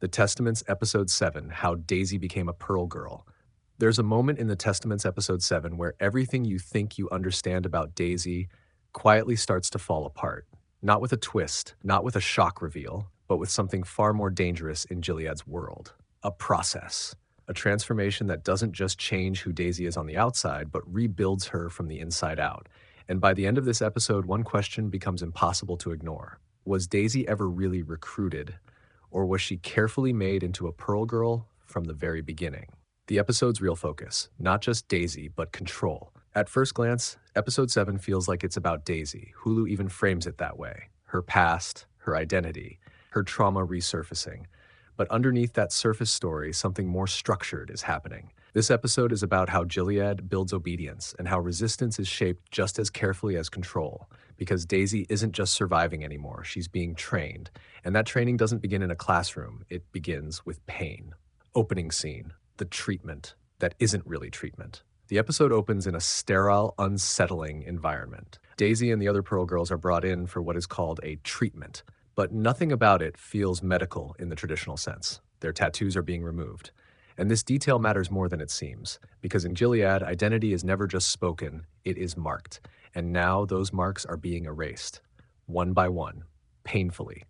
The Testaments, Episode 7, How Daisy Became a Pearl Girl. There's a moment in The Testaments, Episode 7, where everything you think you understand about Daisy quietly starts to fall apart. Not with a twist, not with a shock reveal, but with something far more dangerous in Gilead's world. A process. A transformation that doesn't just change who Daisy is on the outside, but rebuilds her from the inside out. And by the end of this episode, one question becomes impossible to ignore. Was Daisy ever really recruited? Or was she carefully made into a Pearl Girl from the very beginning? The episode's real focus, not just Daisy, but control. At first glance, Episode 7 feels like it's about Daisy. Hulu even frames it that way. Her past, her identity, her trauma resurfacing. But underneath that surface story, something more structured is happening. This episode is about how Gilead builds obedience and how resistance is shaped just as carefully as control. Because Daisy isn't just surviving anymore, she's being trained. And that training doesn't begin in a classroom, it begins with pain. Opening scene, the treatment that isn't really treatment. The episode opens in a sterile, unsettling environment. Daisy and the other Pearl Girls are brought in for what is called a treatment. But nothing about it feels medical in the traditional sense. Their tattoos are being removed. And this detail matters more than it seems, because in Gilead, identity is never just spoken, it is marked. And now those marks are being erased, one by one, painfully,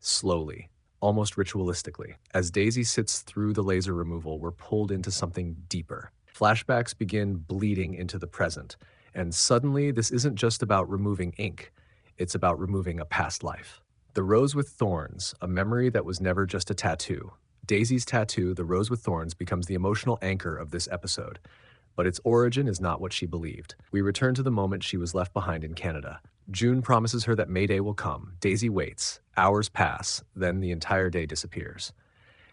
slowly, almost ritualistically. As Daisy sits through the laser removal, we're pulled into something deeper. Flashbacks begin bleeding into the present. And suddenly, this isn't just about removing ink, it's about removing a past life. The Rose with Thorns, a memory that was never just a tattoo. Daisy's tattoo, the Rose with Thorns, becomes the emotional anchor of this episode. But its origin is not what she believed. We return to the moment she was left behind in Canada. June promises her that Mayday will come. Daisy waits. Hours pass. Then the entire day disappears.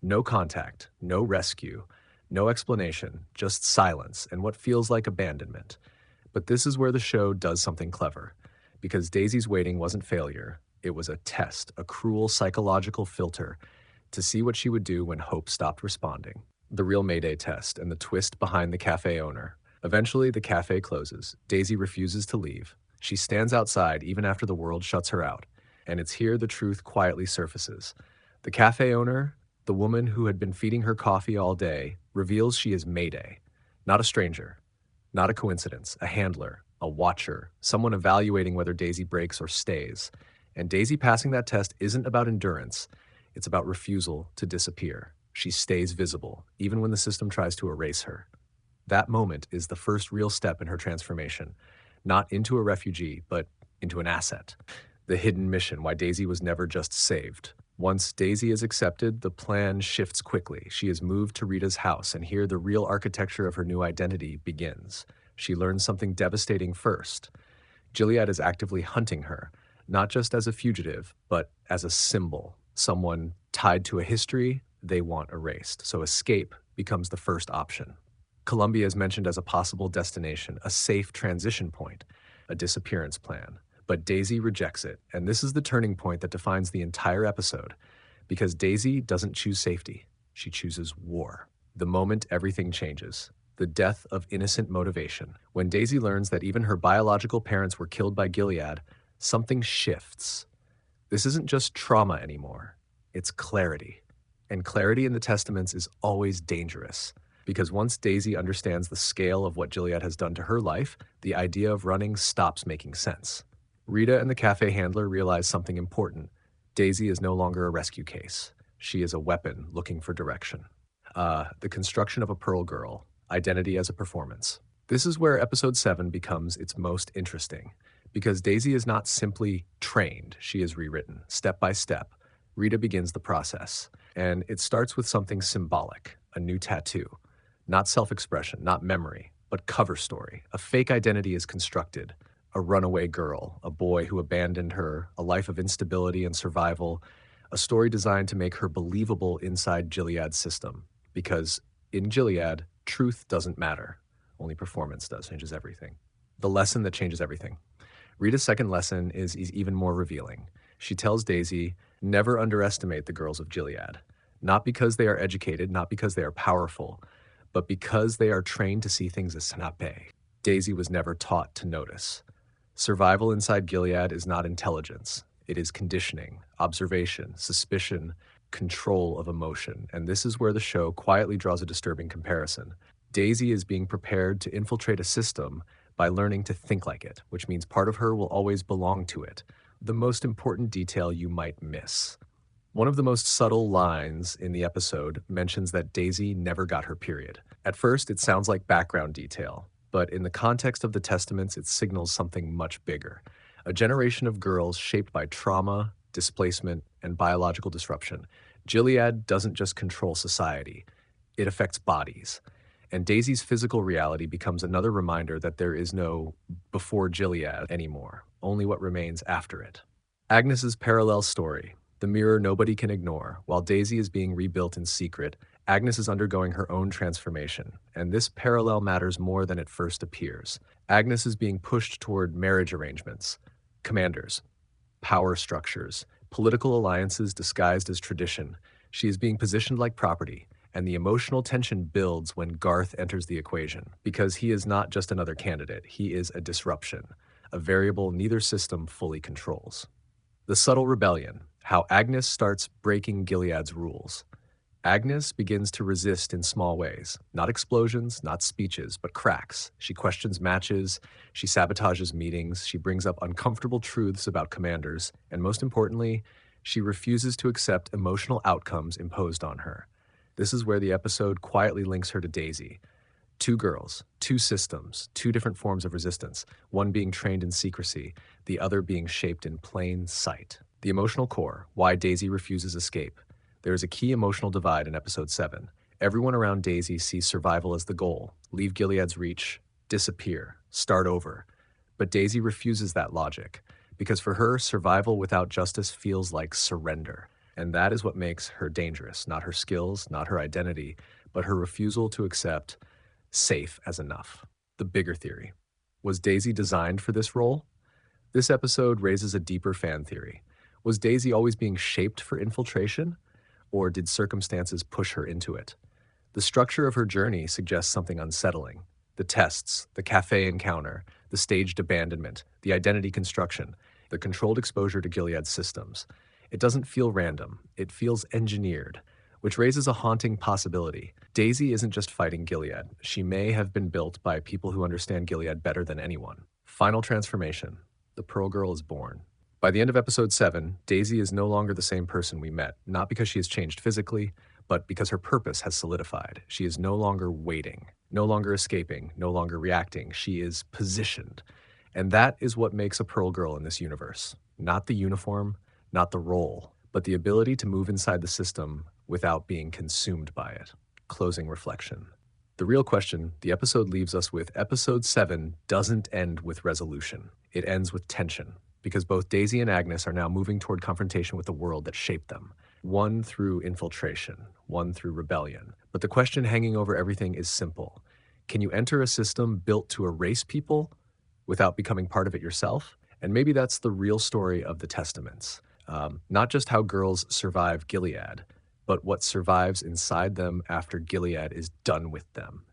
No contact, no rescue, no explanation, just silence and what feels like abandonment. But this is where the show does something clever. Because Daisy's waiting wasn't failure. It was a test, a cruel psychological filter to see what she would do when hope stopped responding. The real Mayday test and the twist behind the cafe owner. Eventually, the cafe closes. Daisy refuses to leave. She stands outside even after the world shuts her out. And it's here the truth quietly surfaces. The cafe owner, the woman who had been feeding her coffee all day, reveals she is Mayday. Not a stranger. Not a coincidence. A handler. A watcher. Someone evaluating whether Daisy breaks or stays. And Daisy passing that test isn't about endurance. It's about refusal to disappear. She stays visible, even when the system tries to erase her. That moment is the first real step in her transformation. Not into a refugee, but into an asset. The hidden mission, why Daisy was never just saved. Once Daisy is accepted, the plan shifts quickly. She is moved to Rita's house, and here the real architecture of her new identity begins. She learns something devastating first. Gilead is actively hunting her. Not just as a fugitive, but as a symbol, someone tied to a history they want erased. So escape becomes the first option. Colombia is mentioned as a possible destination, a safe transition point, a disappearance plan. But Daisy rejects it, and this is the turning point that defines the entire episode, because Daisy doesn't choose safety, she chooses war. The moment everything changes. The death of innocent motivation. When Daisy learns that even her biological parents were killed by Gilead, something shifts. This isn't just trauma anymore, it's clarity. And clarity in the Testaments is always dangerous, because once Daisy understands the scale of what Gilead has done to her life, the idea of running stops making sense. Rita and the cafe handler realize something important. Daisy is no longer a rescue case. She is a weapon looking for direction. The construction of a Pearl Girl, identity as a performance. This is where episode 7 becomes its most interesting. Because Daisy is not simply trained, she is rewritten, step by step. Rita begins the process, and it starts with something symbolic, a new tattoo. Not self-expression, not memory, but cover story. A fake identity is constructed. A runaway girl, a boy who abandoned her, a life of instability and survival, a story designed to make her believable inside Gilead's system. Because in Gilead, truth doesn't matter. Only performance does, changes everything. The lesson that changes everything. Rita's second lesson is even more revealing. She tells Daisy, never underestimate the girls of Gilead. Not because they are educated, not because they are powerful, but because they are trained to see things as sanape. Daisy was never taught to notice. Survival inside Gilead is not intelligence. It is conditioning, observation, suspicion, control of emotion, and this is where the show quietly draws a disturbing comparison. Daisy is being prepared to infiltrate a system by learning to think like it, which means part of her will always belong to it. The most important detail you might miss. One of the most subtle lines in the episode mentions that Daisy never got her period. At first, it sounds like background detail, but in the context of the Testaments, it signals something much bigger. A generation of girls shaped by trauma, displacement, and biological disruption. Gilead doesn't just control society, it affects bodies. And Daisy's physical reality becomes another reminder that there is no before Gilead anymore, only what remains after it. Agnes's parallel story, the mirror nobody can ignore. While Daisy is being rebuilt in secret, Agnes is undergoing her own transformation, and this parallel matters more than it first appears. Agnes is being pushed toward marriage arrangements, commanders, power structures, political alliances disguised as tradition. She is being positioned like property, and the emotional tension builds when Garth enters the equation, because he is not just another candidate, he is a disruption, a variable neither system fully controls. The subtle rebellion, how Agnes starts breaking Gilead's rules. Agnes begins to resist in small ways, not explosions, not speeches, but cracks. She questions matches, she sabotages meetings, she brings up uncomfortable truths about commanders, and most importantly, she refuses to accept emotional outcomes imposed on her. This is where the episode quietly links her to Daisy. Two girls, two systems, two different forms of resistance, one being trained in secrecy, the other being shaped in plain sight. The emotional core, why Daisy refuses escape. There is a key emotional divide in episode 7. Everyone around Daisy sees survival as the goal, leave Gilead's reach, disappear, start over. But Daisy refuses that logic, because for her, survival without justice feels like surrender. And that is what makes her dangerous, not her skills, not her identity, but her refusal to accept safe as enough. The bigger theory. Was Daisy designed for this role? This episode raises a deeper fan theory. Was Daisy always being shaped for infiltration? Or did circumstances push her into it? The structure of her journey suggests something unsettling. The tests, the cafe encounter, the staged abandonment, the identity construction, the controlled exposure to Gilead's systems. It doesn't feel random, it feels engineered, which raises a haunting possibility. Daisy isn't just fighting Gilead. She may have been built by people who understand Gilead better than anyone. Final transformation. The Pearl Girl is born. By the end of episode 7, Daisy is no longer the same person we met, not because she has changed physically, but because her purpose has solidified. She is no longer waiting, no longer escaping, no longer reacting. She is positioned. And that is what makes a Pearl Girl in this universe. Not the uniform, not the role, but the ability to move inside the system without being consumed by it. Closing reflection. The real question, the episode leaves us with: episode 7 doesn't end with resolution. It ends with tension, because both Daisy and Agnes are now moving toward confrontation with the world that shaped them. One through infiltration, one through rebellion. But the question hanging over everything is simple. Can you enter a system built to erase people without becoming part of it yourself? And maybe that's the real story of the Testaments. Not just how girls survive Gilead, but what survives inside them after Gilead is done with them.